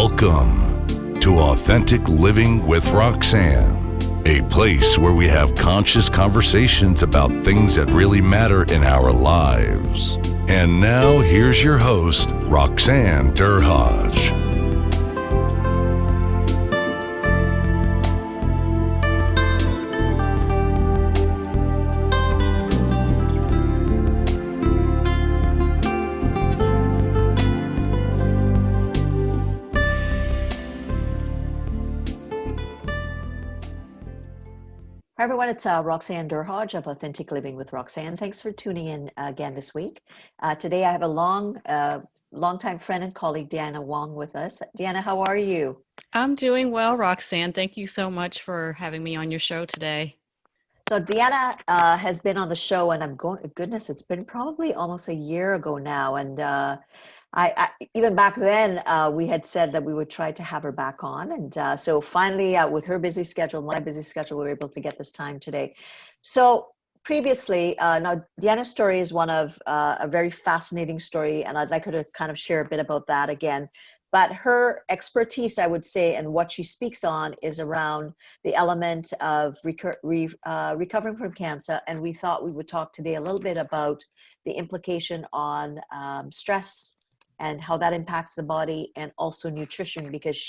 Welcome to Authentic Living with Roxanne, a place where we have conscious conversations about things that really matter in our lives. And now here's your host, Roxanne Derhaj. Hi everyone, it's Roxanne Derhaj of Authentic Living with Roxanne. Thanks for tuning in again this week. Today I have a longtime friend and colleague, Deanna Won, with us. Deanna, how are you? I'm doing well, Roxanne. Thank you so much for having me on your show today. So Deanna has been on the show, and goodness, it's been probably almost a year ago now. And I even back then, we had said that we would try to have her back on. And so finally, with her busy schedule, my busy schedule, we were able to get this time today. So previously, now Deanna's story is one of a very fascinating story, and I'd like her to kind of share a bit about that again. But her expertise, I would say, and what she speaks on is around the element of recovering from cancer. And we thought we would talk today a little bit about the implication on stress and how that impacts the body, and also nutrition, because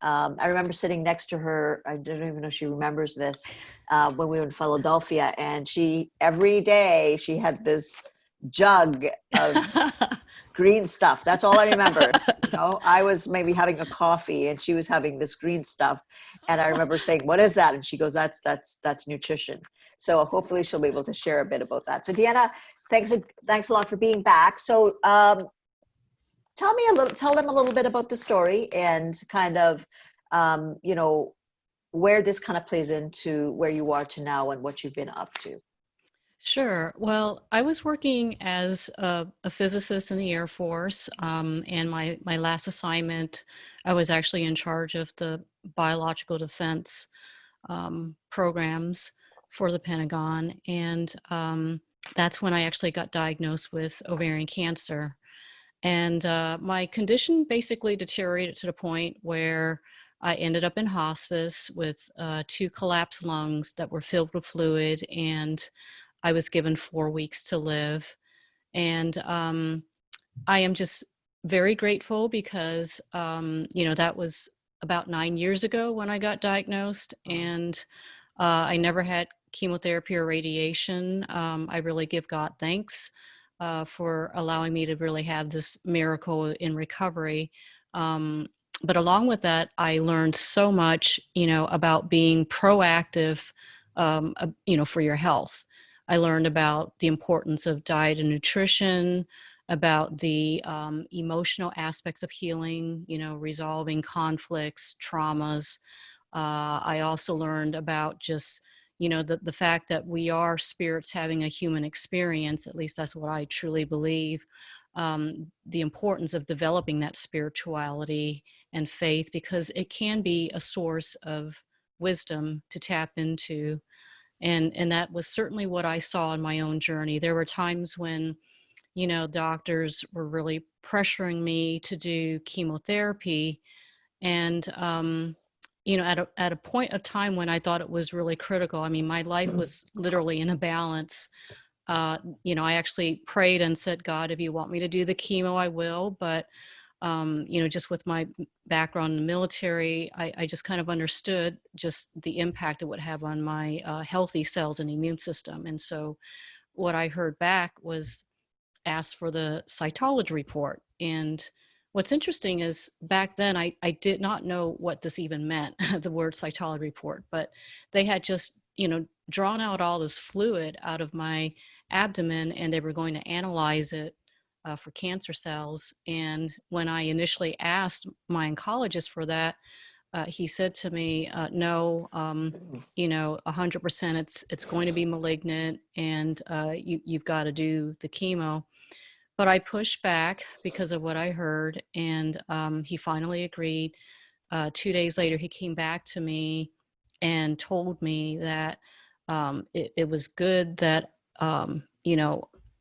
I remember sitting next to her, I don't even know if she remembers this, when we were in Philadelphia, and every day she had this jug of green stuff. That's all I remember. I was maybe having a coffee and she was having this green stuff. And I remember saying, "What is that?" And she goes, that's nutrition. So hopefully she'll be able to share a bit about that. So Deanna, thanks a lot for being back. So tell them a little bit about the story and kind of, where this kind of plays into where you are to now and what you've been up to. Sure. Well, I was working as a physicist in the Air Force, and my last assignment, I was actually in charge of the biological defense programs for the Pentagon, and that's when I actually got diagnosed with ovarian cancer. And my condition basically deteriorated to the point where I ended up in hospice with 2 collapsed lungs that were filled with fluid, and I was given 4 weeks to live. And I am just very grateful because, that was about 9 years ago when I got diagnosed, and I never had chemotherapy or radiation. I really give God thanks for allowing me to really have this miracle in recovery. But along with that, I learned so much, about being proactive, for your health. I learned about the importance of diet and nutrition, about the emotional aspects of healing, resolving conflicts, traumas. I also learned about just, the fact that we are spirits having a human experience. At least that's what I truly believe. The importance of developing that spirituality and faith, because it can be a source of wisdom to tap into. And that was certainly what I saw in my own journey. There were times when, doctors were really pressuring me to do chemotherapy. And, at a point of time when I thought it was really critical. I mean, my life was literally in a balance. I actually prayed and said, "God, if you want me to do the chemo, I will." But just with my background in the military, I just kind of understood just the impact it would have on my healthy cells and immune system. And so what I heard back was ask for the cytology report. And what's interesting is back then I did not know what this even meant, the word cytology report, but they had just, drawn out all this fluid out of my abdomen, and they were going to analyze it for cancer cells. And when I initially asked my oncologist for that, he said to me, "No, 100% it's going to be malignant, and you've got to do the chemo." But I pushed back because of what I heard, and he finally agreed. 2 days later, he came back to me and told me that it was good that,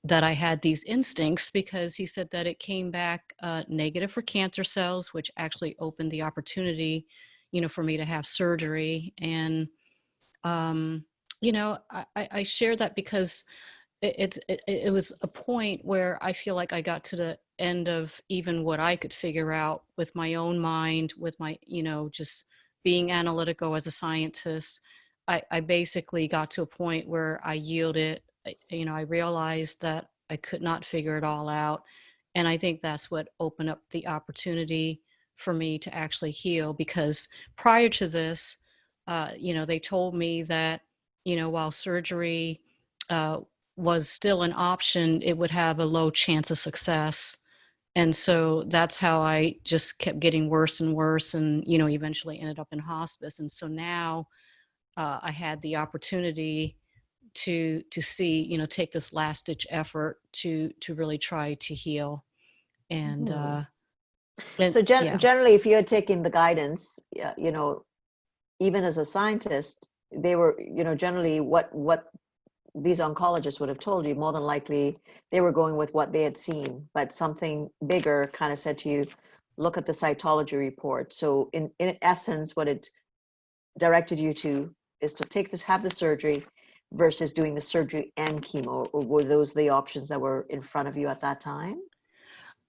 that I had these instincts, because he said that it came back negative for cancer cells, which actually opened the opportunity, for me to have surgery. And, I share that because it was a point where I feel like I got to the end of even what I could figure out with my own mind, with my, just being analytical as a scientist. I basically got to a point where I yielded. I realized that I could not figure it all out. And I think that's what opened up the opportunity for me to actually heal, because prior to this, they told me that, while surgery was still an option, it would have a low chance of success. And so that's how I just kept getting worse and worse, and, eventually ended up in hospice. And so now I had the opportunity to see, take this last ditch effort to really try to heal. And, So yeah. generally, if you had taken the guidance, even as a scientist, they were, generally what these oncologists would have told you, more than likely they were going with what they had seen, but something bigger kind of said to you, look at the cytology report. So in essence, what it directed you to is to have the surgery versus doing the surgery and chemo, or were those the options that were in front of you at that time?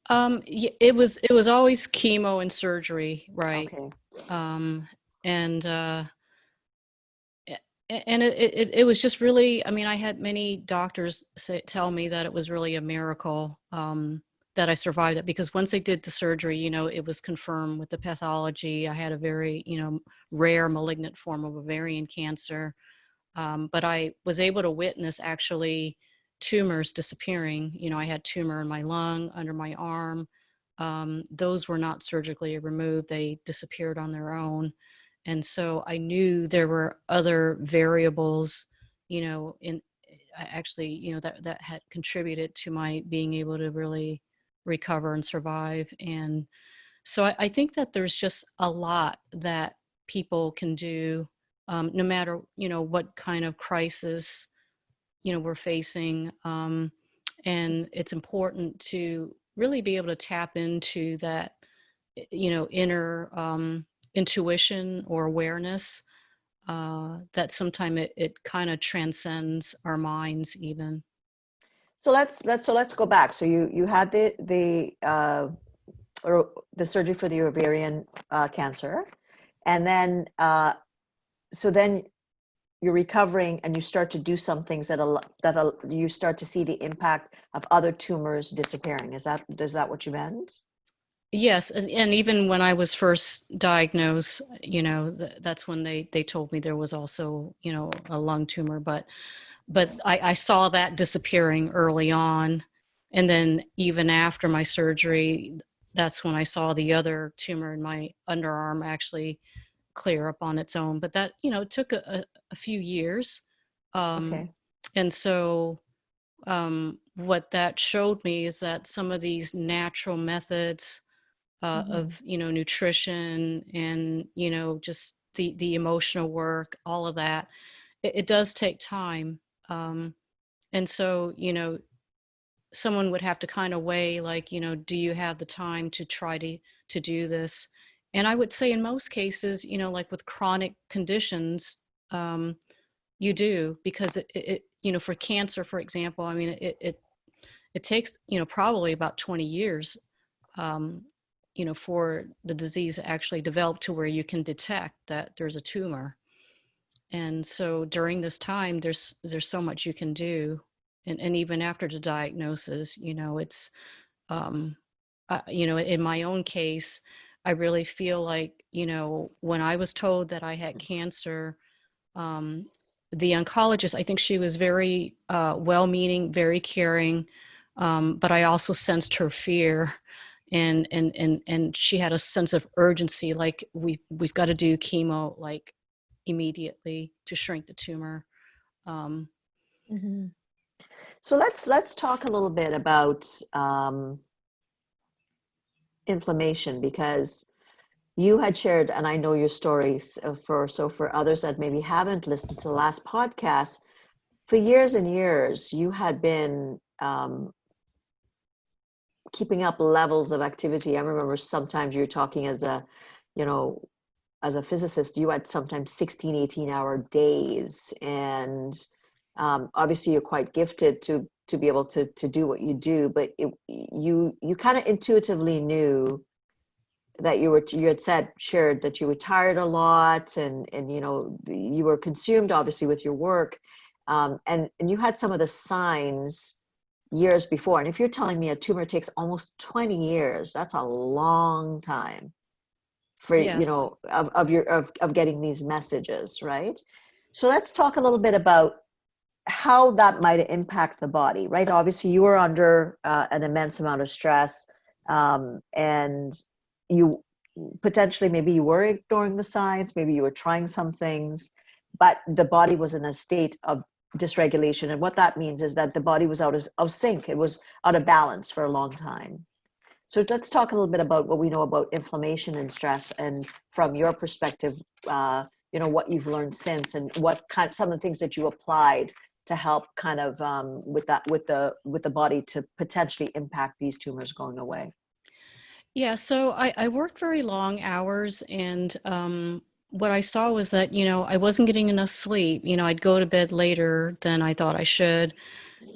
It was always chemo and surgery, right? Okay. And it was just really, I mean, I had many doctors tell me that it was really a miracle that I survived it, because once they did the surgery, it was confirmed with the pathology. I had a very, rare malignant form of ovarian cancer. But I was able to witness actually tumors disappearing. I had tumor in my lung, under my arm. Those were not surgically removed. They disappeared on their own. And so I knew there were other variables, in actually, that had contributed to my being able to really recover and survive. And so I think that there's just a lot that people can do, no matter, what kind of crisis, we're facing. And it's important to really be able to tap into that, inner intuition or awareness, that sometimes it kind of transcends our minds even. So let's go back. So you had or the surgery for the ovarian cancer, and then so then you're recovering and you start to do some things that you start to see the impact of other tumors disappearing. Is that what you meant? Yes, and even when I was first diagnosed, that's when they told me there was also, a lung tumor, but I saw that disappearing early on. And then even after my surgery, that's when I saw the other tumor in my underarm actually clear up on its own. But that, it took a few years. Okay. And so what that showed me is that some of these natural methods of, nutrition and, just the emotional work, all of that, it does take time. And so, someone would have to kind of weigh, like, do you have the time to try to do this? And I would say in most cases, like with chronic conditions, you do, because it for cancer, for example, I mean, it takes, probably about 20 years, for the disease to actually develop to where you can detect that there's a tumor. And so during this time, there's so much you can do. And even after the diagnosis, it's, in my own case, I really feel like, when I was told that I had cancer, the oncologist, I think she was very well-meaning, very caring, but I also sensed her fear, and she had a sense of urgency, like we've got to do chemo, like immediately, to shrink the tumor. So let's talk a little bit about inflammation, because you had shared, and I know your stories, for others that maybe haven't listened to the last podcast, for years and years you had been um, keeping up levels of activity. I remember sometimes you're talking as a, you know, as a physicist, you had sometimes 16, 18-hour days. And obviously you're quite gifted to be able to do what you do, but you kind of intuitively knew that you had shared that you were tired a lot, and you know, you were consumed obviously with your work, and you had some of the signs years before. And if you're telling me a tumor takes almost 20 years, that's a long time for, you Yes. know, of getting these messages, right? So let's talk a little bit about how that might impact the body, right? Obviously you were under an immense amount of stress, and you potentially, maybe you were ignoring the signs, maybe you were trying some things, but the body was in a state of dysregulation. And what that means is that the body was out of sync. It was out of balance for a long time. So let's talk a little bit about what we know about inflammation and stress, and from your perspective, you know, what you've learned since, and what kind, some of the things that you applied to help kind of with the body to potentially impact these tumors going away. Yeah, so I worked very long hours, and what I saw was that, you know, I wasn't getting enough sleep. You know, I'd go to bed later than I thought I should.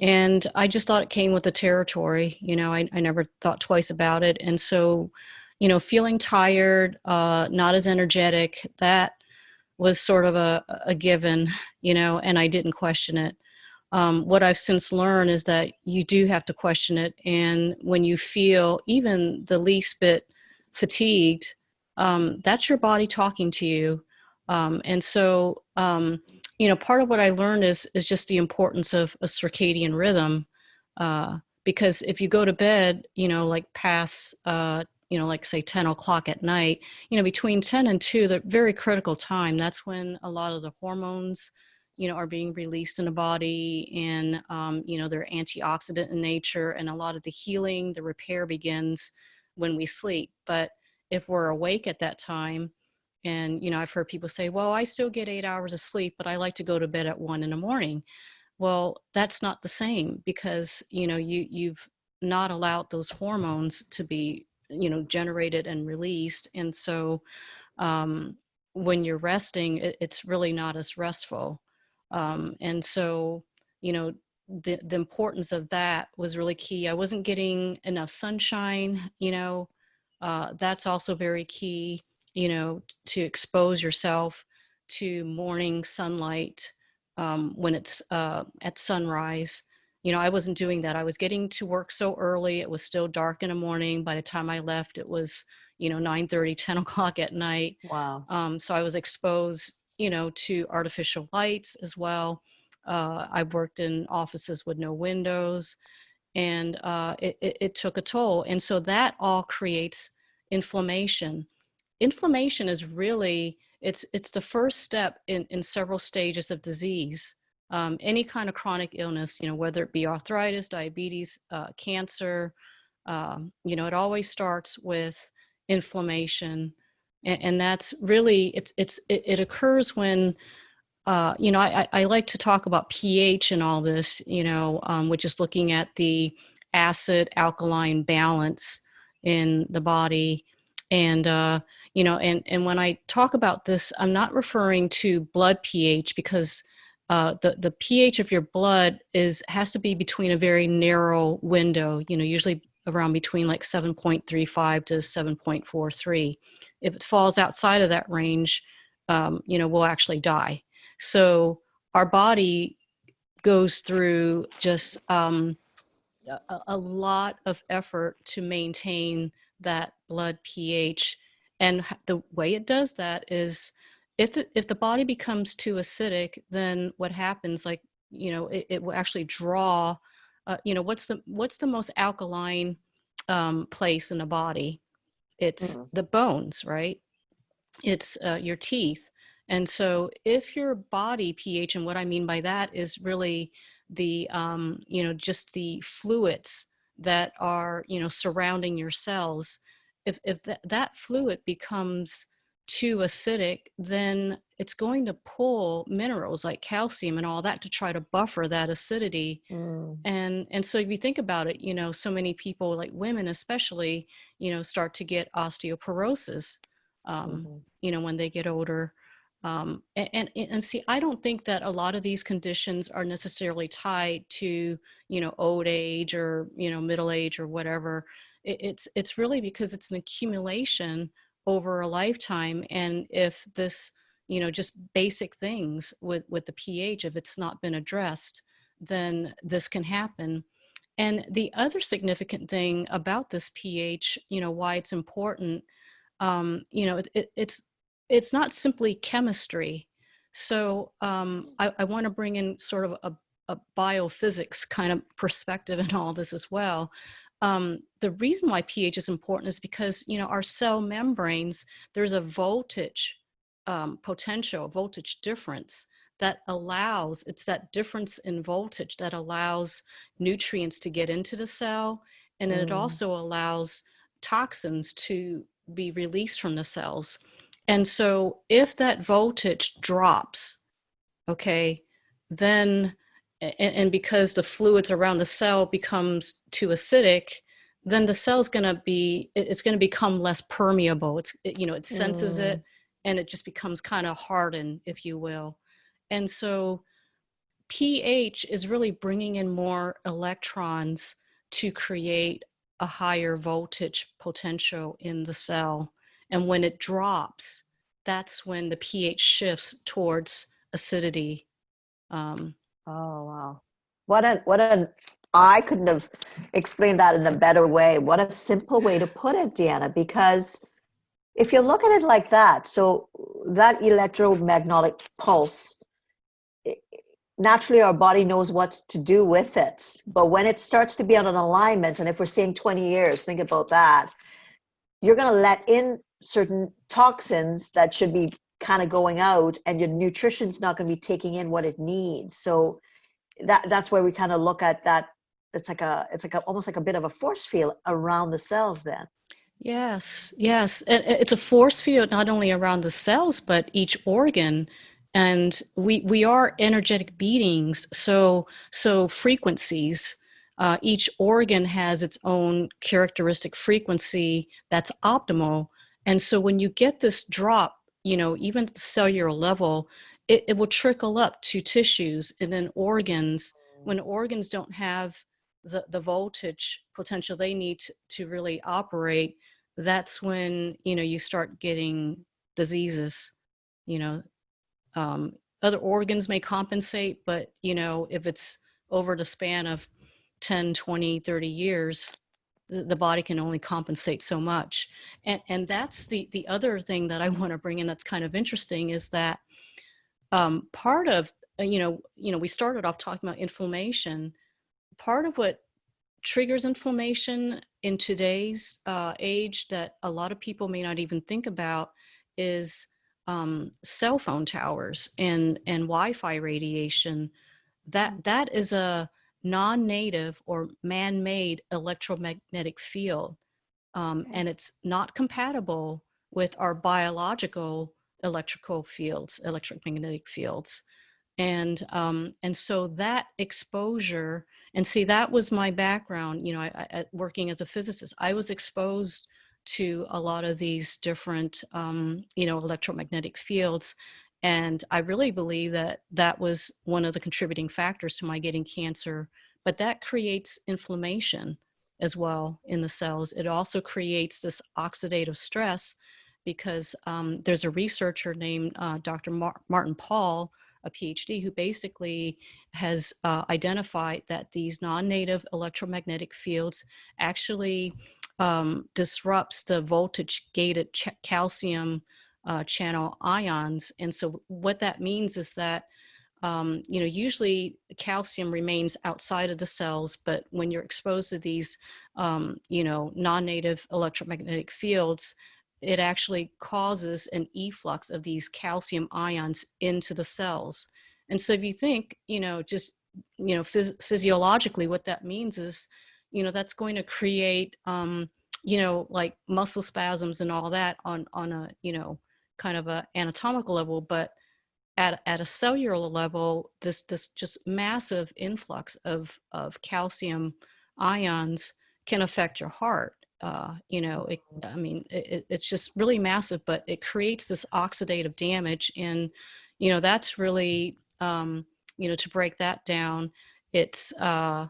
And I just thought it came with the territory. You know, I never thought twice about it. And so, you know, feeling tired, not as energetic, that was sort of a given, you know, and I didn't question it. What I've since learned is that you do have to question it. And when you feel even the least bit fatigued, that's your body talking to you. And so, you know, part of what I learned is just the importance of a circadian rhythm. Because if you go to bed, you know, like past, you know, like say 10 o'clock at night, you know, between 10 and 2, the very critical time, that's when a lot of the hormones, you know, are being released in the body, and, you know, they're antioxidant in nature, and a lot of the healing, the repair begins when we sleep. But if we're awake at that time, and, you know, I've heard people say, well, I still get 8 hours of sleep, but I like to go to bed at 1 in the morning. Well, that's not the same, because, you know, you've not allowed those hormones to be, you know, generated and released. And so, um, when you're resting, it's really not as restful. And so, you know, the importance of that was really key. I wasn't getting enough sunshine, you know, that's also very key, you know, to expose yourself to morning sunlight, when it's at sunrise. You know, I wasn't doing that. I was getting to work so early. It was still dark in the morning. By the time I left, it was, you know, 9:30, 10 o'clock at night. Wow. So I was exposed, you know, to artificial lights as well. I worked in offices with no windows, and it took a toll. And so that all creates inflammation. Inflammation is really, it's the first step in several stages of disease. Any kind of chronic illness, you know, whether it be arthritis, diabetes, cancer, you know, it always starts with inflammation. And that's really, it occurs when, you know, I like to talk about pH and all this, you know, which is looking at the acid alkaline balance in the body. And, you know, and when I talk about this, I'm not referring to blood pH, because the pH of your blood has to be between a very narrow window, you know, usually around between like 7.35 to 7.43. If it falls outside of that range, you know, we'll actually die. So our body goes through just a lot of effort to maintain that blood pH. And the way it does that is, if the body becomes too acidic, then what happens, like, you know, it will actually draw, you know, what's the most alkaline place in the body? It's Mm. the bones, right? It's your teeth. And so if your body pH, and what I mean by that is really the, you know, just the fluids that are, you know, surrounding your cells, if that fluid becomes too acidic, then it's going to pull minerals like calcium and all that to try to buffer that acidity. And so if you think about it, you know, so many people, like women especially, you know, start to get osteoporosis, you know, when they get older. And see, I don't think that a lot of these conditions are necessarily tied to, you know, old age or, you know, middle age or whatever. It's really because it's an accumulation over a lifetime. And if this, you know, just basic things with the pH, if it's not been addressed, then this can happen. And the other significant thing about this pH, you know, why it's important, you know, it's not simply chemistry. So I want to bring in sort of a biophysics kind of perspective in all this as well. The reason why pH is important is because, you know, our cell membranes, there's a voltage potential, voltage difference that allows, it's that difference in voltage that allows nutrients to get into the cell. And then it also allows toxins to be released from the cells. And so if that voltage drops, okay, then, and because the fluids around the cell becomes too acidic, then the cell's gonna be, it's gonna become less permeable. You know, it senses it and it just becomes kind of hardened, if you will. And so pH is really bringing in more electrons to create a higher voltage potential in the cell. And when it drops, that's when the pH shifts towards acidity. Oh, wow. I couldn't have explained that in a better way. What a simple way to put it, Deanna, because if you look at it like that, so that electromagnetic pulse, naturally our body knows what to do with it. But when it starts to be on an alignment, and if we're saying 20 years, think about that, you're going to let in certain toxins that should be kind of going out, and your nutrition's not going to be taking in what it needs. So that's where we kind of look at that. It's like almost like a bit of a force field around the cells then. Yes, yes. It's a force field not only around the cells, but each organ. And we are energetic beings, so frequencies. Each organ has its own characteristic frequency that's optimal. And so when you get this drop, you know, even at the cellular level, it will trickle up to tissues and then organs. When organs don't have the voltage potential they need to really operate, that's when, you know, you start getting diseases. You know, other organs may compensate, but, you know, if it's over the span of 10, 20, 30 years, the body can only compensate so much. And that's the other thing that I want to bring in that's kind of interesting is that part of, you know, we started off talking about inflammation. Part of what triggers inflammation in today's age that a lot of people may not even think about is cell phone towers and Wi-Fi radiation. That is a non-native or man-made electromagnetic field, and it's not compatible with our biological electromagnetic fields. And so that exposure, and see, that was my background, you know, I working as a physicist, I was exposed to a lot of these different, you know, electromagnetic fields. And I really believe that that was one of the contributing factors to my getting cancer, but that creates inflammation as well in the cells. It also creates this oxidative stress because there's a researcher named Dr. Martin Pall, a PhD, who basically has identified that these non-native electromagnetic fields actually disrupts the voltage-gated calcium channel ions. And so what that means is that, you know, usually calcium remains outside of the cells, but when you're exposed to these, you know, non-native electromagnetic fields, it actually causes an efflux of these calcium ions into the cells. And so if you think, you know, just, you know, physiologically, what that means is, you know, that's going to create, you know, like muscle spasms and all that on a, you know, kind of a anatomical level, but at a cellular level, this just massive influx of calcium ions can affect your heart. It's just really massive, but it creates this oxidative damage. And, that's really, to break that down, it's, a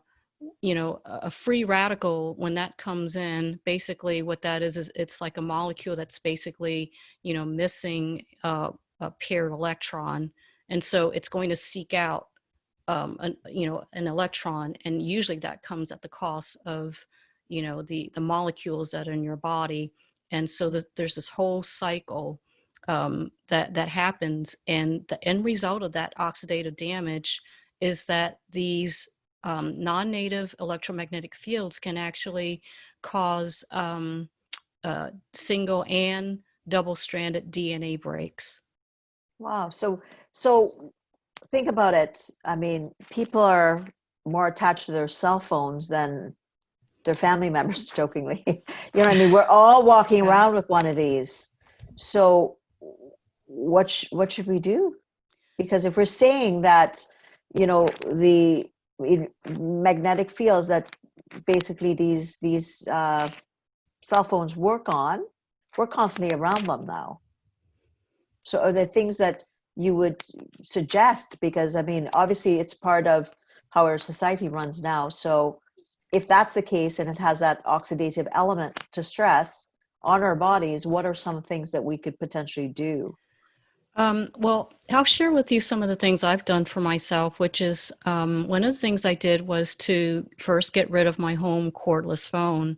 free radical. When that comes in, basically what that is it's like a molecule that's basically, missing a paired electron. And so it's going to seek out an electron, and usually that comes at the cost of the molecules that are in your body. And so there's this whole cycle that happens, and the end result of that oxidative damage is that these non-native electromagnetic fields can actually cause single and double-stranded DNA breaks. Wow. So think about it. I mean, people are more attached to their cell phones than their family members, jokingly. You know what I mean? We're all walking around with one of these. So what should we do? Because if we're saying that, the magnetic fields that basically these cell phones work on, we're constantly around them now. So are there things that you would suggest? Because I mean, obviously it's part of how our society runs now. So if that's the case, and it has that oxidative element to stress on our bodies, what are some things that we could potentially do? Well, I'll share with you some of the things I've done for myself, which is one of the things I did was to first get rid of my home cordless phone,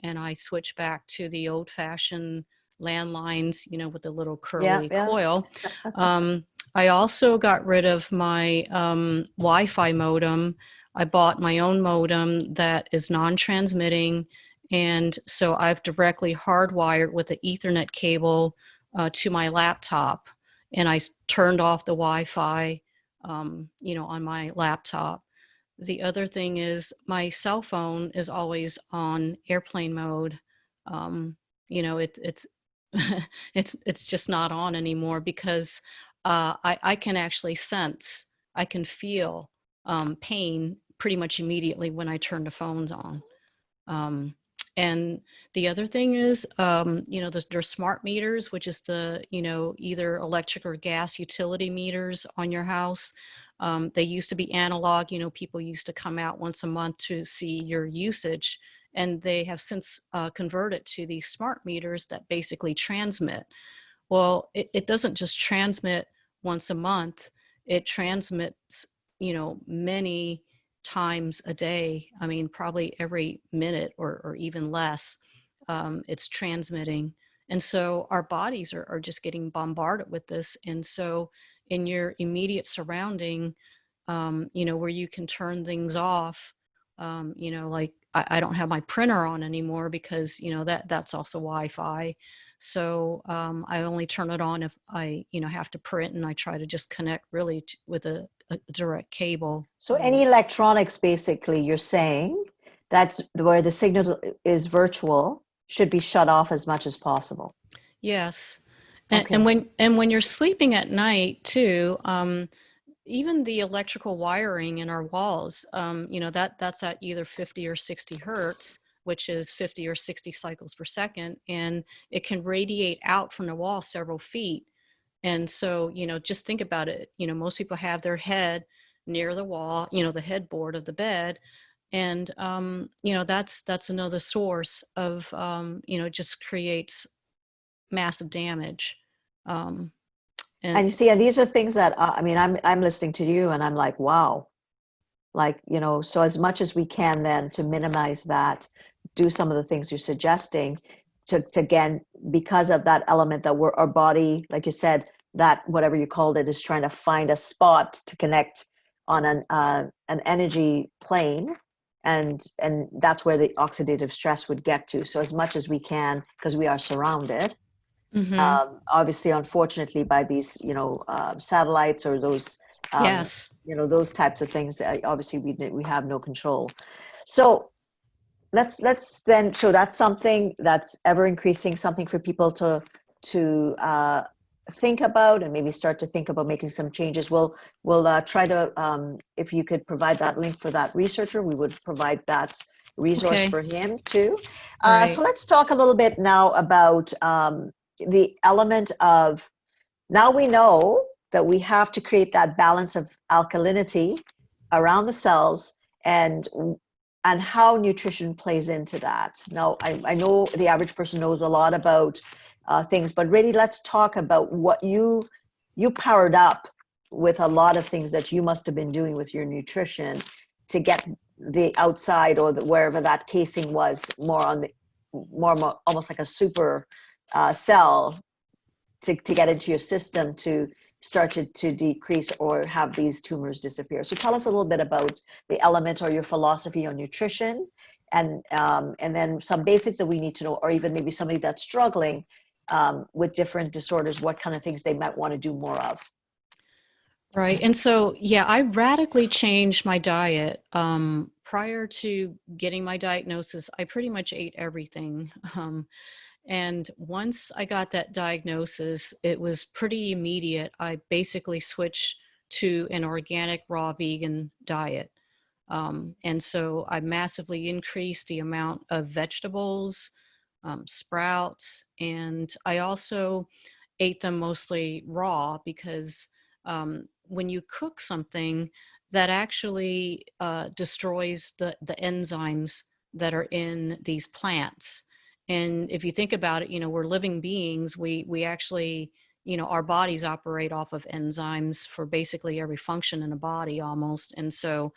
and I switched back to the old-fashioned landlines, with the little curly coil. I also got rid of my Wi-Fi modem. I bought my own modem that is non-transmitting, and so I've directly hardwired with an Ethernet cable to my laptop, and I turned off the Wi-Fi, on my laptop. The other thing is my cell phone is always on airplane mode. It's it's just not on anymore, because I can actually sense, I can feel pain pretty much immediately when I turn the phones on. And the other thing is, there's smart meters, which is the, either electric or gas utility meters on your house. They used to be analog, people used to come out once a month to see your usage, and they have since converted to these smart meters that basically transmit. Well, it doesn't just transmit once a month, it transmits, many times a day. I mean, probably every minute or even less, it's transmitting. And so our bodies are just getting bombarded with this. And so in your immediate surrounding, where you can turn things off, like I don't have my printer on anymore because, that's also Wi-Fi. So I only turn it on if I, have to print, and I try to just connect really with a direct cable. So any electronics, basically, you're saying that's where the signal is virtual, should be shut off as much as possible. Yes. And when you're sleeping at night too, even the electrical wiring in our walls, that's at either 50 or 60 hertz, which is 50 or 60 cycles per second, and it can radiate out from the wall several feet. And so, just think about it. Most people have their head near the wall, the headboard of the bed. And, that's another source of, just creates massive damage. And you see, and these are things that, I'm listening to you and I'm like, wow, like, so as much as we can then to minimize that, do some of the things you're suggesting to again, because of that element that our body, like you said, that whatever you called it is trying to find a spot to connect on an energy plane. And that's where the oxidative stress would get to. So as much as we can, because we are surrounded, obviously, unfortunately, by these, satellites or those, yes, those types of things, obviously we have no control. So let's then, so that's something that's ever increasing, something for people to think about, and maybe start to think about making some changes. We'll try to, if you could provide that link for that researcher, we would provide that resource Okay. for him too. So Right. let's talk a little bit now about the element of, now we know that we have to create that balance of alkalinity around the cells, and how nutrition plays into that. Now, I know the average person knows a lot about things, but really let's talk about what you powered up with a lot of things that you must have been doing with your nutrition to get the outside, or wherever that casing was, more on the more almost like a super cell to get into your system to start to decrease or have these tumors disappear. So tell us a little bit about the element or your philosophy on nutrition, and then some basics that we need to know, or even maybe somebody that's struggling with different disorders, what kind of things they might want to do more of. Right. And so, yeah, I radically changed my diet. Prior to getting my diagnosis, I pretty much ate everything. And once I got that diagnosis, it was pretty immediate. I basically switched to an organic, raw vegan diet. And so I massively increased the amount of vegetables, sprouts, and I also ate them mostly raw because when you cook something, that actually destroys the enzymes that are in these plants. And if you think about it, we're living beings. We actually, our bodies operate off of enzymes for basically every function in a body almost. And so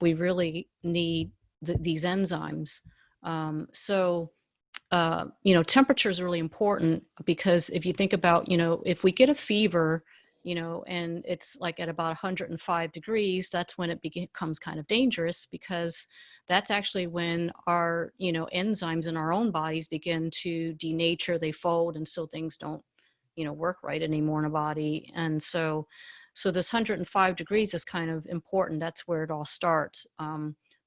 we really need these enzymes. Temperature is really important, because if you think about, if we get a fever, and it's like at about 105 degrees, that's when it becomes kind of dangerous, because that's actually when our, enzymes in our own bodies begin to denature, they fold, and so things don't, work right anymore in a body. And so this 105 degrees is kind of important. That's where it all starts.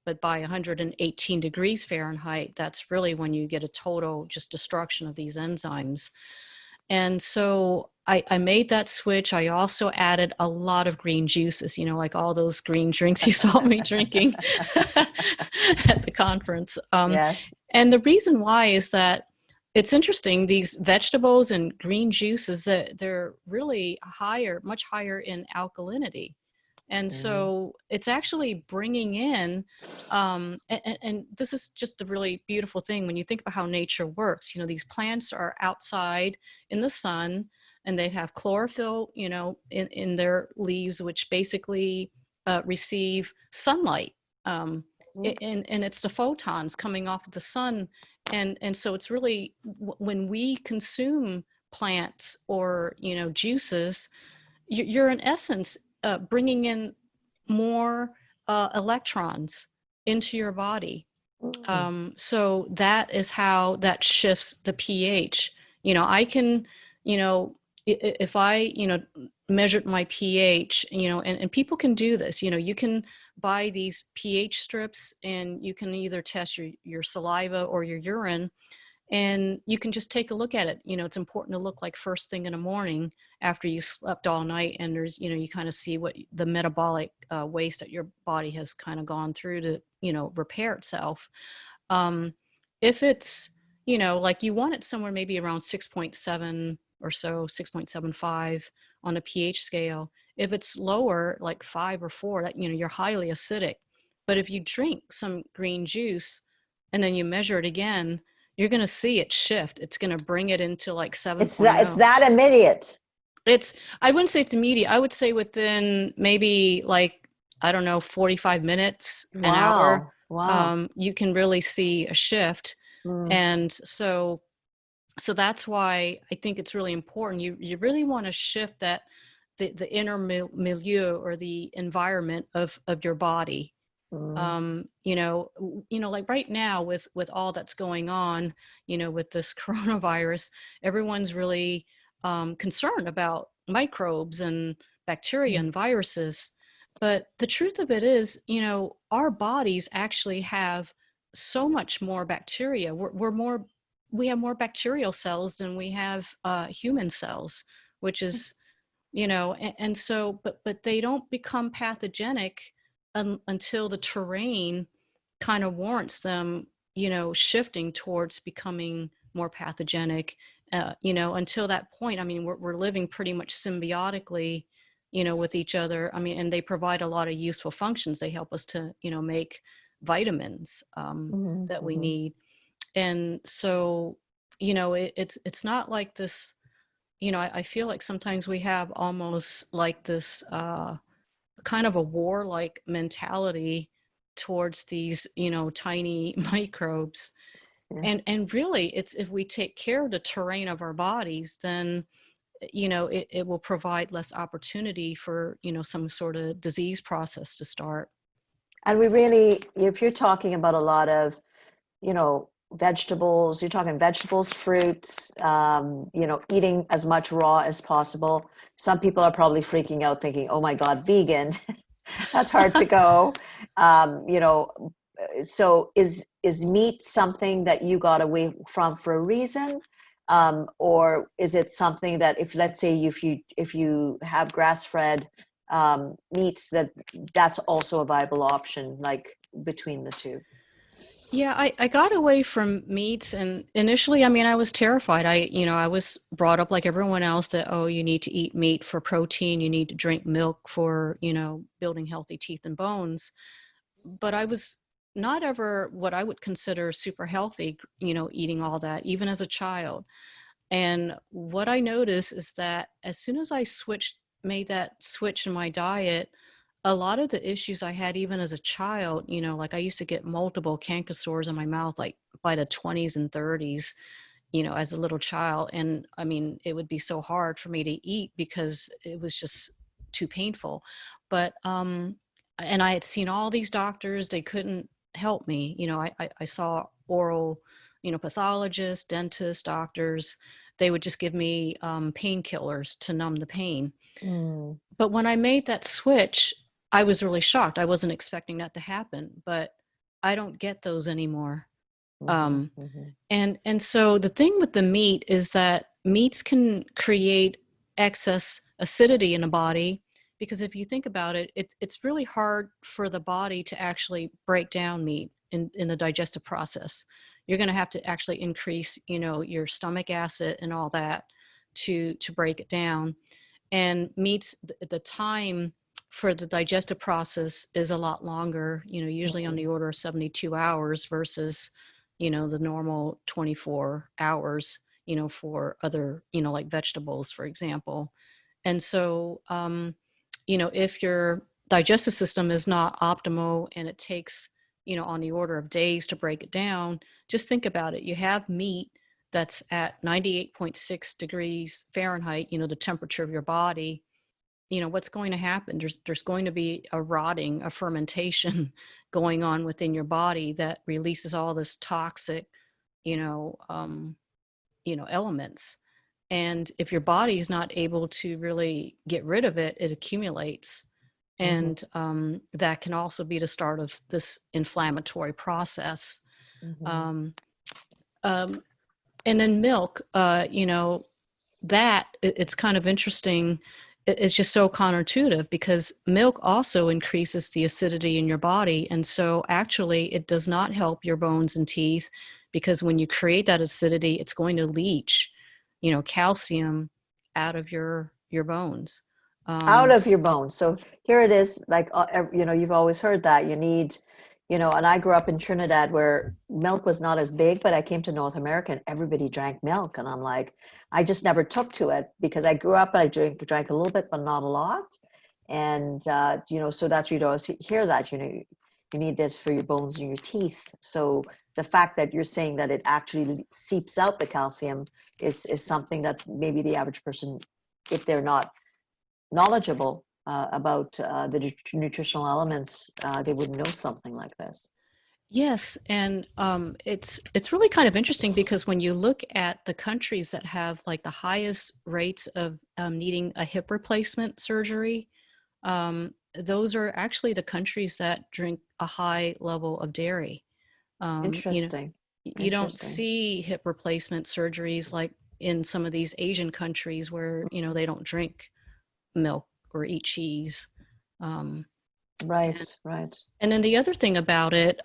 But by 118 degrees Fahrenheit, that's really when you get a total just destruction of these enzymes. And so I made that switch. I also added a lot of green juices, like all those green drinks you saw me drinking at the conference. Yes. And the reason why is that it's interesting, these vegetables and green juices, that they're really much higher in alkalinity. And so it's actually bringing in, and this is just a really beautiful thing when you think about how nature works. These plants are outside in the sun, and they have chlorophyll, in their leaves, which basically receive sunlight. And it's the photons coming off of the sun. And so it's really, when we consume plants or, juices, you're in essence bringing in more electrons into your body. So that is how that shifts the pH. I can, if I, measured my pH, and people can do this, you can buy these pH strips, and you can either test your saliva or your urine, and you can just take a look at it. It's important to look like first thing in the morning after you slept all night, and there's, you kind of see what the metabolic waste that your body has kind of gone through to, repair itself. If it's, like you want it somewhere maybe around 6.7 or so, 6.75 on a pH scale. If it's lower, like 5 or 4, that, you're highly acidic. But if you drink some green juice and then you measure it again, you're going to see it shift. It's going to bring it into like 7.0. It's that immediate. I wouldn't say it's immediate. I would say within maybe like, I don't know, 45 minutes, an hour, you can really see a shift. And so that's why I think it's really important. You really want to shift that, the inner milieu, or the environment of your body. Like right now with all that's going on, with this coronavirus, everyone's really concerned about microbes and bacteria and viruses. But the truth of it is, our bodies actually have so much more bacteria. We're more we have more bacterial cells than we have human cells, which is, and so, but they don't become pathogenic until the terrain kind of warrants them, shifting towards becoming more pathogenic. Until that point, I mean, we're living pretty much symbiotically, with each other. I mean, and they provide a lot of useful functions. They help us to, make vitamins that we need. And so, it's not like this, I feel like sometimes we have almost like this kind of a warlike mentality towards these, tiny microbes. Yeah. And really, it's if we take care of the terrain of our bodies, then it will provide less opportunity for some sort of disease process to start. And we really, if you're talking about a lot of, vegetables, you're talking vegetables, fruits, eating as much raw as possible. Some people are probably freaking out thinking, oh my God, vegan, that's hard to go. So is meat something that you got away from for a reason? Or is it something that if, let's say, if you have grass-fed meats, that's also a viable option, like between the two? Yeah, I got away from meats, and initially, I mean, I was terrified. I was brought up like everyone else that, oh, you need to eat meat for protein, you need to drink milk for, building healthy teeth and bones. But I was not ever what I would consider super healthy, eating all that, even as a child. And what I noticed is that as soon as I made that switch in my diet, a lot of the issues I had even as a child, like I used to get multiple canker sores in my mouth, like by the 20s and 30s, as a little child. And I mean, it would be so hard for me to eat because it was just too painful. But, and I had seen all these doctors, they couldn't help me. I saw oral, pathologists, dentists, doctors. They would just give me painkillers to numb the pain. Mm. But when I made that switch, I was really shocked. I wasn't expecting that to happen, but I don't get those anymore. And so the thing with the meat is that meats can create excess acidity in the body, because if you think about it, it's really hard for the body to actually break down meat in the digestive process. You're going to have to actually increase, your stomach acid and all that to break it down. And meats, the time for the digestive process is a lot longer, usually on the order of 72 hours versus, the normal 24 hours, for other, like vegetables, for example. And so, if your digestive system is not optimal and it takes, on the order of days to break it down, just think about it. You have meat that's at 98.6 degrees Fahrenheit, the temperature of your body. What's going to happen? There's going to be a rotting, a fermentation going on within your body that releases all this toxic, elements. And if your body is not able to really get rid of it, it accumulates. And that can also be the start of this inflammatory process. Um, and then milk, it's kind of interesting. It's just so counterintuitive because milk also increases the acidity in your body. And so actually it does not help your bones and teeth, because when you create that acidity, it's going to leach, calcium out of your bones. Out of your bones. So here it is, like, you've always heard that you need, and I grew up in Trinidad where milk was not as big, but I came to North America and everybody drank milk. And I'm like, I just never took to it because I grew up, I drank a little bit, but not a lot. And, so that's, you'd always hear that, you need this for your bones and your teeth. So the fact that you're saying that it actually seeps out the calcium is something that maybe the average person, if they're not knowledgeable about the nutritional elements, they would know something like this. Yes, and it's really kind of interesting because when you look at the countries that have like the highest rates of needing a hip replacement surgery, those are actually the countries that drink a high level of dairy. Interesting. You don't Interesting. see hip replacement surgeries like in some of these Asian countries where, they don't drink milk or eat cheese. Um, and, Right, right. and then the other thing about it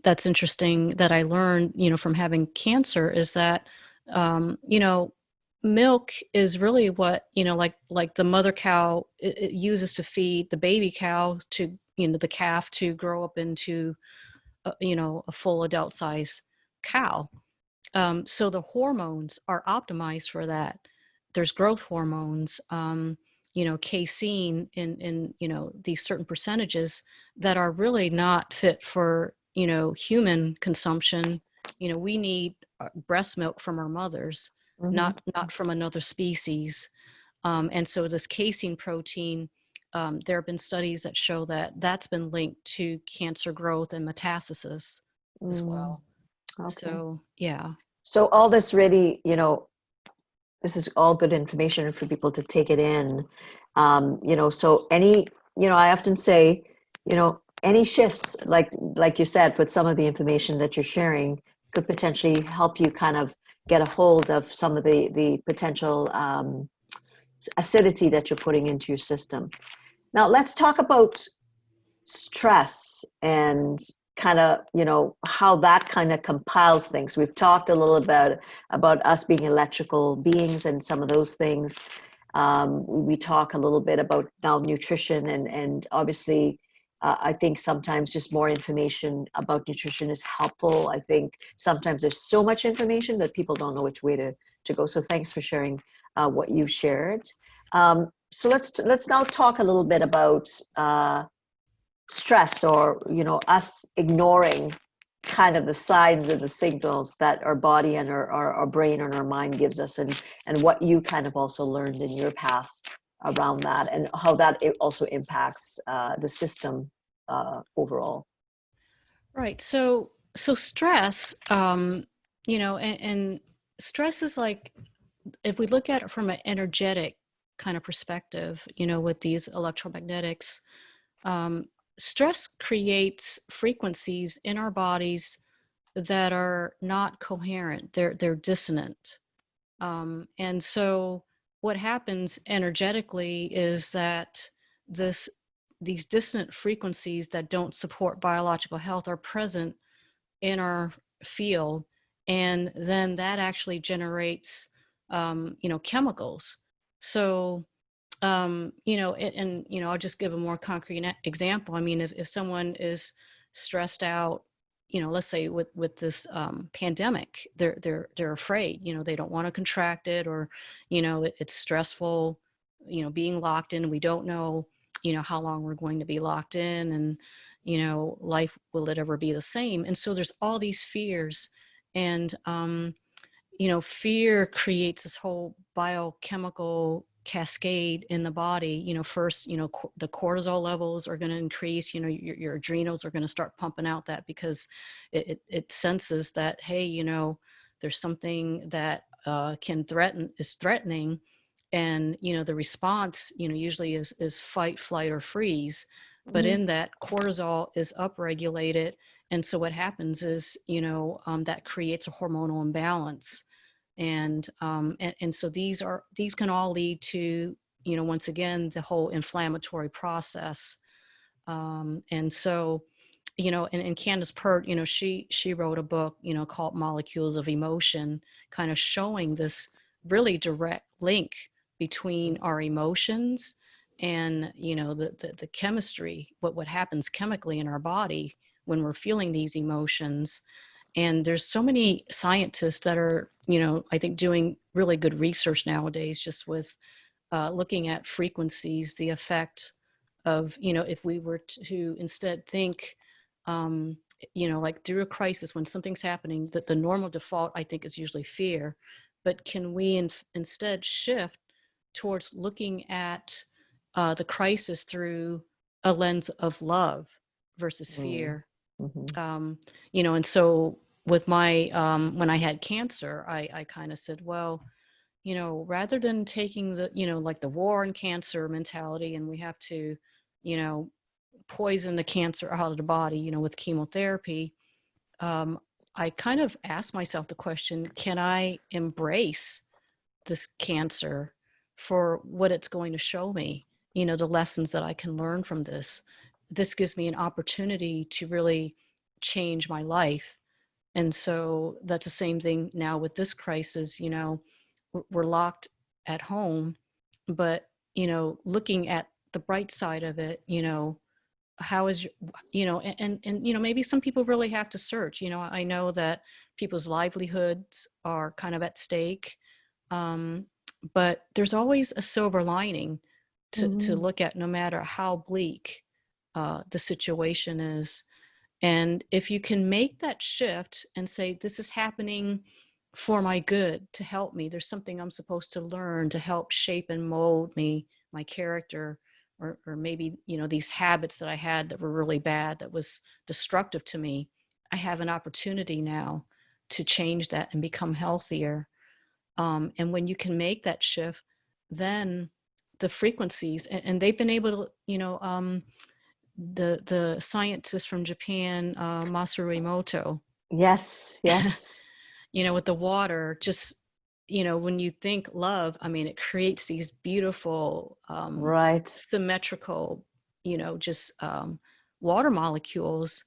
that's interesting that I learned, from having cancer is that, milk is really what, like the mother cow it uses to feed the baby cow to, the calf to grow up into, a full adult size cow. So the hormones are optimized for that. There's growth hormones, casein in these certain percentages that are really not fit for human consumption. We need breast milk from our mothers, Mm-hmm. not from another species. And so this casein protein, there have been studies that show that that's been linked to cancer growth and metastasis as Mm, well. okay. So yeah. So all this really, this is all good information for people to take it in. So any, I often say, any shifts, like you said, with some of the information that you're sharing, could potentially help you kind of get a hold of some of the potential acidity that you're putting into your system. Now let's talk about stress and kind of how that kind of compiles things. We've talked a little about us being electrical beings and some of those things. We talk a little bit about now nutrition and obviously I think sometimes just more information about nutrition is helpful. I think sometimes there's so much information that people don't know which way to go. So thanks for sharing what you shared. So let's now talk a little bit about stress, or us ignoring kind of the signs and the signals that our body and our brain and our mind gives us, and what you kind of also learned in your path around that, and how that it also impacts the system overall. Right. So stress, and stress is like, if we look at it from an energetic kind of perspective, with these electromagnetics, um, stress creates frequencies in our bodies that are not coherent. They're dissonant. And so what happens energetically is that this these dissonant frequencies that don't support biological health are present in our field, and then that actually generates chemicals. So I'll just give a more concrete example. I mean, if someone is stressed out, let's say with this pandemic, they're afraid, they don't want to contract it, or it's stressful, being locked in. We don't know, how long we're going to be locked in, and life, will it ever be the same? And so there's all these fears, and fear creates this whole biochemical cascade in the body. First, the cortisol levels are going to increase. Your adrenals are going to start pumping out that, because it senses that, hey, there's something that is threatening, and the response, usually is fight, flight, or freeze. But Mm-hmm. in that, cortisol is upregulated, and so what happens is, that creates a hormonal imbalance. And so these can all lead to, once again, the whole inflammatory process. And so, and Candace Pert, she wrote a book, called Molecules of Emotion, kind of showing this really direct link between our emotions and, the chemistry, what happens chemically in our body when we're feeling these emotions. And there's so many scientists that are, I think, doing really good research nowadays, just with looking at frequencies, the effect of, if we were to instead think, like through a crisis, when something's happening, that the normal default, I think, is usually fear. But can we instead shift towards looking at the crisis through a lens of love versus fear? Mm-hmm. And so with my, when I had cancer, I kind of said, well, rather than taking the, like the war on cancer mentality, and we have to, you know, poison the cancer out of the body, with chemotherapy, I kind of asked myself the question, can I embrace this cancer for what it's going to show me? You know, the lessons that I can learn from this. This gives me an opportunity to really change my life. And so that's the same thing now with this crisis. You know, we're locked at home, but, you know, looking at the bright side of it, you know, how is, you know, and, you know, maybe some people really have to search. You know, I know that people's livelihoods are kind of at stake. Um, but there's always a silver lining to look at, no matter how bleak the situation is. And if you can make that shift and say, this is happening for my good, to help me, there's something I'm supposed to learn to help shape and mold me, my character, or maybe, you know, these habits that I had that were really bad, that was destructive to me. I have an opportunity now to change that and become healthier. And when you can make that shift, then the frequencies, and they've been able to, you know, the scientist from Japan, Masaru Emoto, Yes, yes. you know, with the water, just, you know, when you think love, I mean, it creates these beautiful, Right. symmetrical, you know, just water molecules.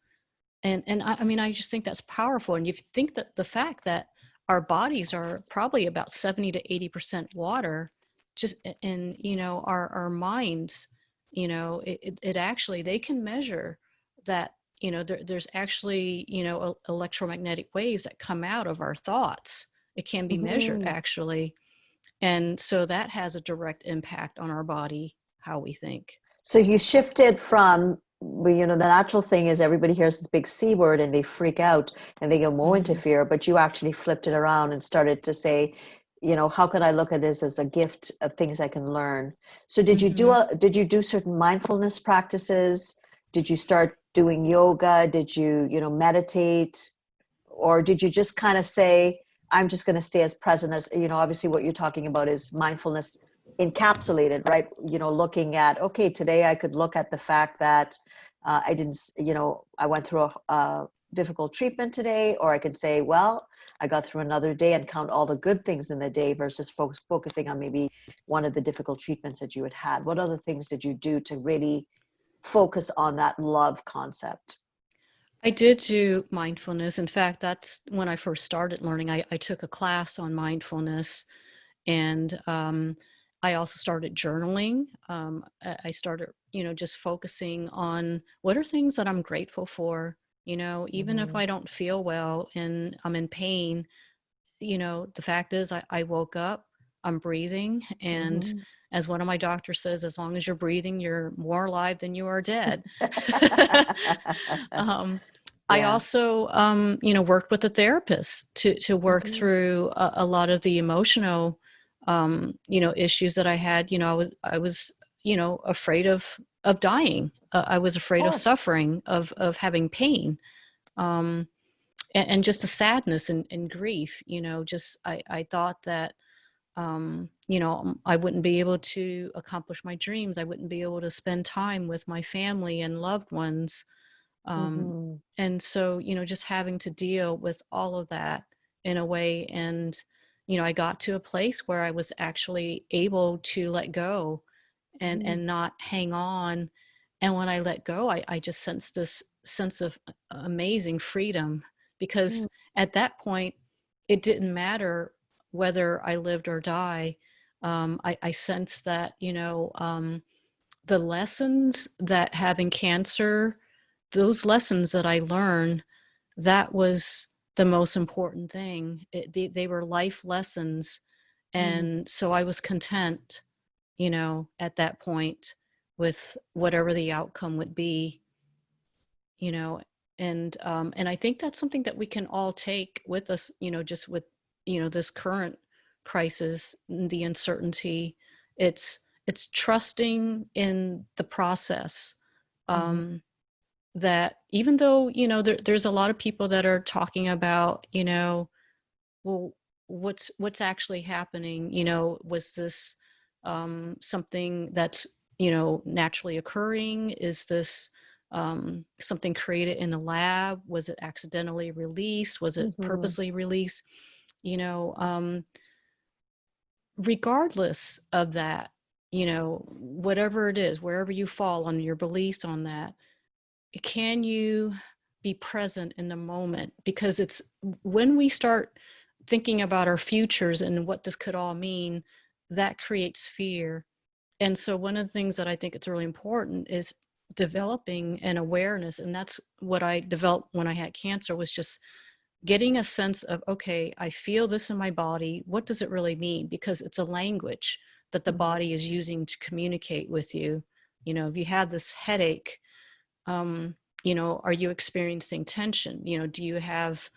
And I mean, I just think that's powerful. And you think that the fact that our bodies are probably about 70 to 80% water, just, and, you know, our minds, you know, it actually, they can measure that, you know, there's actually, you know, electromagnetic waves that come out of our thoughts. It can be measured, Mhm. actually. And so that has a direct impact on our body, how we think. So you shifted from, well, you know, the natural thing is everybody hears this big C word and they freak out and they go more into Mhm. fear, but you actually flipped it around and started to say, you know, how can I look at this as a gift of things I can learn? So Mhm. did you do certain mindfulness practices? Did you start doing yoga? Did you, you know, meditate? Or did you just kind of say, I'm just going to stay as present as, you know, obviously what you're talking about is mindfulness encapsulated, right? You know, looking at, okay, today I could look at the fact that I didn't, you know, I went through a difficult treatment today, or I could say, well, I got through another day, and count all the good things in the day versus focusing on maybe one of the difficult treatments that you had had. What other things did you do to really focus on that love concept? I did do mindfulness. In fact, that's when I first started learning. I took a class on mindfulness, and I also started journaling. I started, you know, just focusing on what are things that I'm grateful for. You know, even if Mm-hmm. I don't feel well and I'm in pain, you know, the fact is I woke up, I'm breathing. And Mm-hmm. as one of my doctors says, as long as you're breathing, you're more alive than you are dead. um, I Yeah. also, you know, worked with a therapist to work Mm-hmm. through a lot of the emotional, you know, issues that I had. You know, I was, you know, afraid of dying. I was Of afraid of course. suffering, of having pain. Um, and just the sadness and grief, you know, just I thought that, you know, I wouldn't be able to accomplish my dreams. I wouldn't be able to spend time with my family and loved ones. Um, Mm-hmm. and so, you know, just having to deal with all of that in a way. And, you know, I got to a place where I was actually able to let go and not hang on. And when I let go, I just sensed this sense of amazing freedom, because Mm-hmm. at that point, it didn't matter whether I lived or die. I sensed that, you know, the lessons that having cancer, those lessons that I learned, that was the most important thing. They were life lessons. And so I was content, you know, at that point with whatever the outcome would be, you know. And I think that's something that we can all take with us, you know, just with, you know, this current crisis, the uncertainty. It's trusting in the process. Mm-hmm. um that even though, you know, there's a lot of people that are talking about, you know, well, what's actually happening? You know, was this something that's, you know, naturally occurring? Is this something created in the lab? Was it accidentally released? Was it purposely released? You know, regardless of that, you know, whatever it is, wherever you fall on your beliefs on that, can you be present in the moment? Because it's when we start thinking about our futures and what this could all mean, that creates fear. And so one of the things that I think it's really important is developing an awareness. And that's what I developed when I had cancer, was just getting a sense of, okay, I feel this in my body. What does it really mean? Because it's a language that the body is using to communicate with you. You know, if you have this headache, you know, are you experiencing tension? You know, do you have,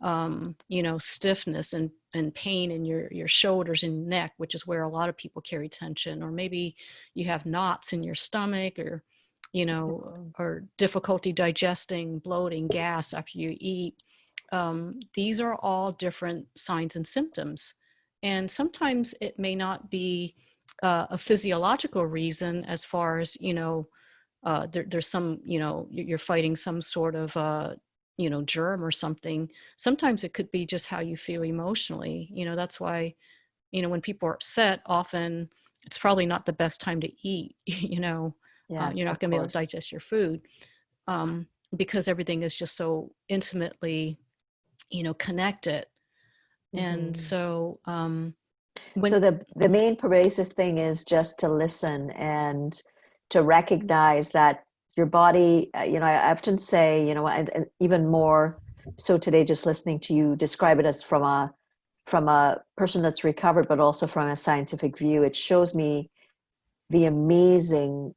you know, stiffness and pain in your shoulders and neck, which is where a lot of people carry tension? Or maybe you have knots in your stomach, or, you know, or difficulty digesting, bloating, gas after you eat. These are all different signs and symptoms. And sometimes it may not be a physiological reason, as far as, you know, there's some, you know, you're fighting some sort of, you know, germ or something. Sometimes it could be just how you feel emotionally. You know, that's why, you know, when people are upset, often it's probably not the best time to eat. You know, Yes, you're not of going to be able course. to digest your food, because everything is just so intimately, you know, connected. And so, So when, the main pervasive thing is just to listen and to recognize that your body, you know, I often say, you know, and even more so today, just listening to you describe it as from a person that's recovered, but also from a scientific view, it shows me the amazing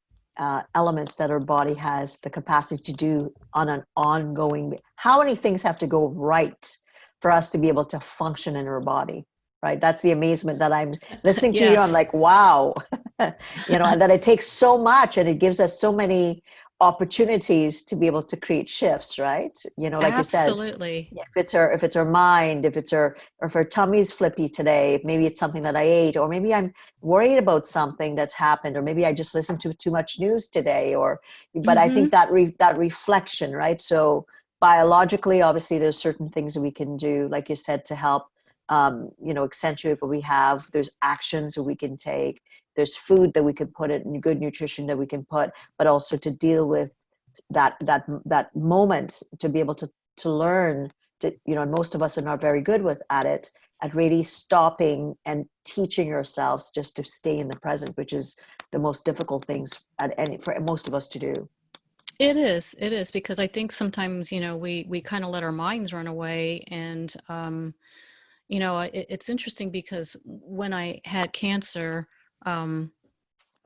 elements that our body has the capacity to do on an ongoing. How many things have to go right for us to be able to function in our body? Right. That's the amazement that I'm listening to you. I'm yes, like, wow, you know, and that it takes so much and it gives us so many opportunities to be able to create shifts. Right. You know, like you said, absolutely. yeah, if it's our mind, if it's our, or if our tummy's flippy today, maybe it's something that I ate, or maybe I'm worried about something that's happened, or maybe I just listened to too much news today, or, but I think that that reflection, right? So biologically, obviously there's certain things that we can do, like you said, to help, you know, accentuate what we have. There's actions that we can take. There's food that we can put in, good nutrition that we can put, but also to deal with that moment, to be able to learn to, you know, and most of us are not very good at it, at really stopping and teaching ourselves just to stay in the present, which is the most difficult things for most of us to do. It is, because I think sometimes, you know, we kind of let our minds run away. And, you know, it's interesting because when I had cancer, and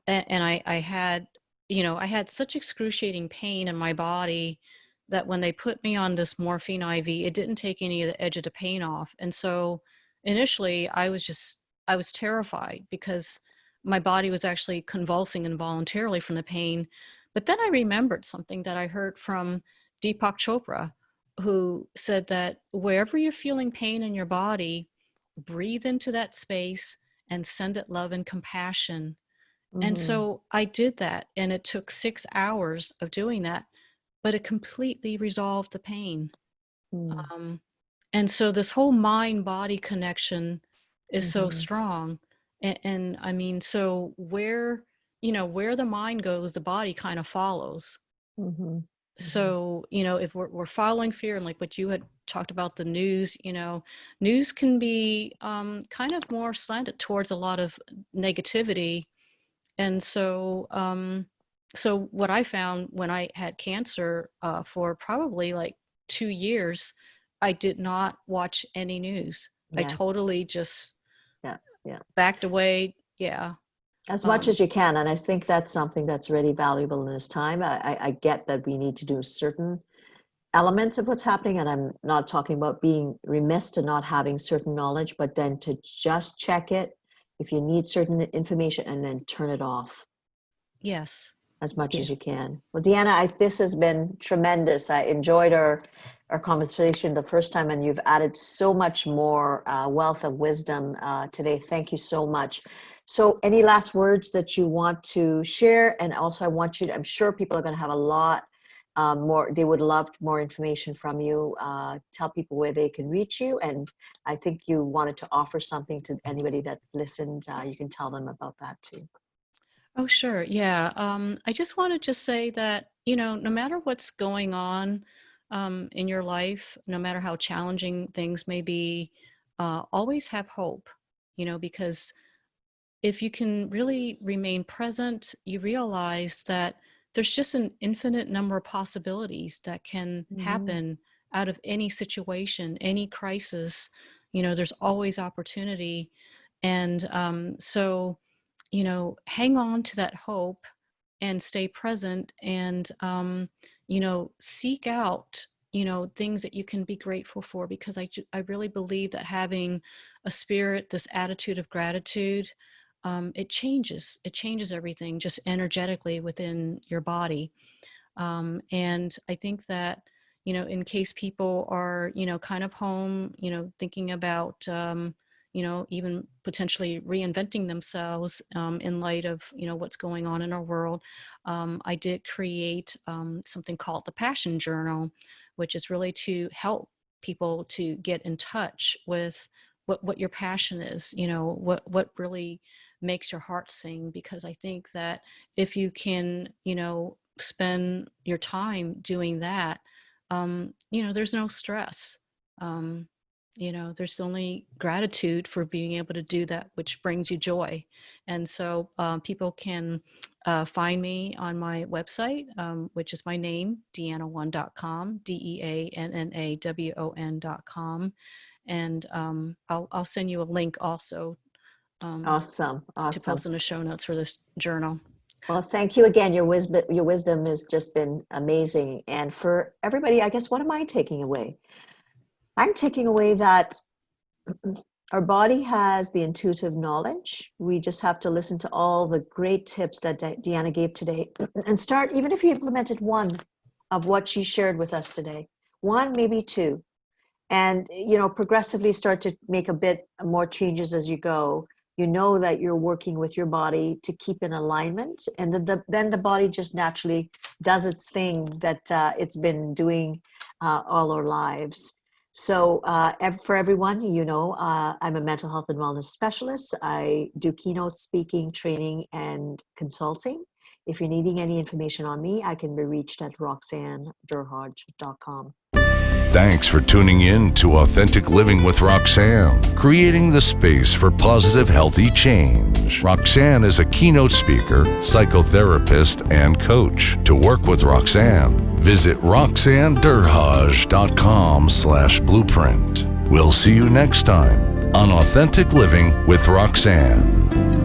I had, you know, I had such excruciating pain in my body that when they put me on this morphine IV, it didn't take any of the edge of the pain off. And so initially I was terrified, because my body was actually convulsing involuntarily from the pain. But then I remembered something that I heard from Deepak Chopra, who said that wherever you're feeling pain in your body, breathe into that space and send it love and compassion. And Mm-hmm. so I did that, and it took 6 hours of doing that, but it completely resolved the pain. Um, and so this whole mind-body connection is so Mm-hmm. strong. And I mean, so where, you know, where the mind goes, the body kind of follows. Mm-hmm. Mm-hmm. So, you know, if we're following fear, and like what you had talked about, the news, you know, news can be kind of more slanted towards a lot of negativity. And so, so what I found when I had cancer, for probably like 2 years, I did not watch any news. I Yeah. totally just Yeah. Yeah. backed away. Yeah. As much Um, as you can. And I think that's something that's really valuable in this time. I get that we need to do certain elements of what's happening, and I'm not talking about being remiss to not having certain knowledge, but then to just check it if you need certain information, and then turn it off yes. as much Yeah. as you can. Well, Deanna, this has been tremendous. I enjoyed our conversation the first time, and you've added so much more wealth of wisdom today. Thank you so much. So any last words that you want to share? And also I want you to, I'm sure people are going to have a lot they would love more information from you. Tell people where they can reach you. And I think you wanted to offer something to anybody that listened. You can tell them about that too. Oh, sure. Yeah. I just want to just say that, no matter what's going on in your life, no matter how challenging things may be, always have hope, because if you can really remain present, you realize that there's just an infinite number of possibilities that can happen out of any situation, any crisis. There's always opportunity. And so, hang on to that hope and stay present and, seek out, things that you can be grateful for, because I really believe that having a spirit, this attitude of gratitude, it changes everything just energetically within your body. And I think that, in case people are, kind of home, thinking about, even potentially reinventing themselves in light of, what's going on in our world, I did create something called the Passion Journal, which is really to help people to get in touch with what your passion is, what really makes your heart sing. Because I think that if you can, spend your time doing that, there's no stress. There's only gratitude for being able to do that, which brings you joy. And so people can find me on my website, which is my name, deannawon.com, DEANNAWON.com. And I'll send you a link also. Awesome. To post in the show notes for this journal. Well, thank you again. Your wisdom has just been amazing. And for everybody, I guess, what am I taking away? I'm taking away that our body has the intuitive knowledge. We just have to listen to all the great tips that Deanna gave today and start, even if you implemented one of what she shared with us today, one, maybe two, and, progressively start to make a bit more changes as you go. You know that you're working with your body to keep in alignment, and then the body just naturally does its thing that it's been doing all our lives. So for everyone, I'm a mental health and wellness specialist. I do keynote speaking, training, and consulting. If you're needing any information on me, I can be reached at roxannederhodge.com. Thanks for tuning in to Authentic Living with Roxanne, creating the space for positive, healthy change. Roxanne is a keynote speaker, psychotherapist, and coach. To work with Roxanne, visit roxannederhodge.com/blueprint. We'll see you next time on Authentic Living with Roxanne.